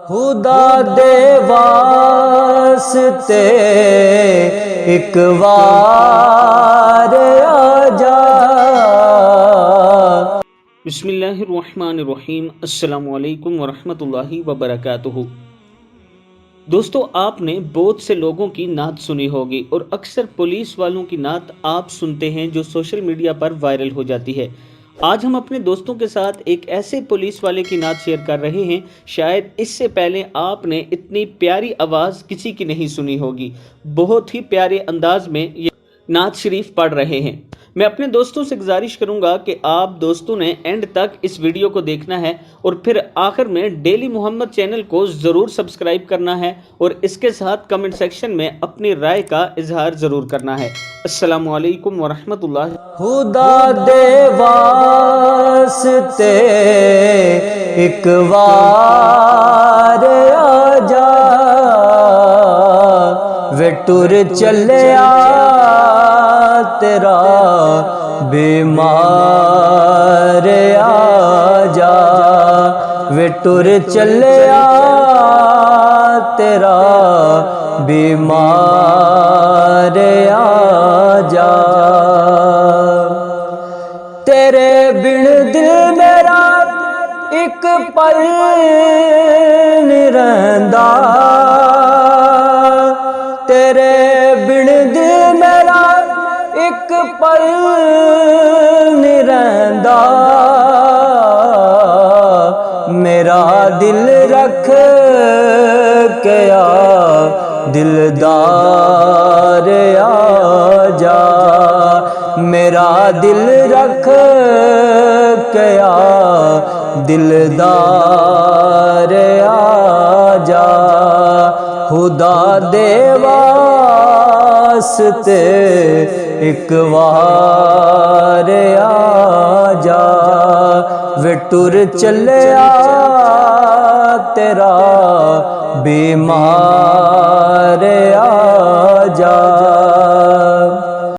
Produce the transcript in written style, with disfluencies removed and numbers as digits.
खुदा दे वास्ते एक बार आजा। बिस्मिल्लाहिर्रहमानिर्रहीम। अस्सलामु अलैकुम वरहमतुल्लाहि वबरकातुहू। दोस्तों, आपने बहुत से लोगों की नात सुनी होगी और अक्सर पुलिस वालों की नात आप सुनते हैं जो सोशल मीडिया पर वायरल हो जाती है। आज हम अपने दोस्तों के साथ एक ऐसे पुलिस वाले की नात शेयर कर रहे हैं, शायद इससे पहले आपने इतनी प्यारी आवाज़ किसी की नहीं सुनी होगी। बहुत ही प्यारे अंदाज में ये नात शरीफ पढ़ रहे हैं। मैं अपने दोस्तों से गुजारिश करूंगा कि आप दोस्तों ने एंड तक इस वीडियो को देखना है और फिर आखिर में डेली मोहम्मद चैनल को ज़रूर सब्सक्राइब करना है और इसके साथ कमेंट सेक्शन में अपनी राय का इजहार ज़रूर करना है। अस्सलामु अलैकुम वरहमतुल्लाह। खुदा दे वास्ते एक बार आजा, वे टुर चलिया तेरा बीमार आजा, वे टुर चलिया तेरा बीमार आजा। तेरे बिन दिल मेरा एक पल नहीं रहंदा, तेरे बिन दिल मेरा एक पल नहीं रहंदा। मेरा दिल रख के आ दिलदार आजा, मेरा दिल रख के आ दिलदार आजा। खुदा दे वास्ते एक बार आजा, वे टुर चलिया तेरा बीमार आजा।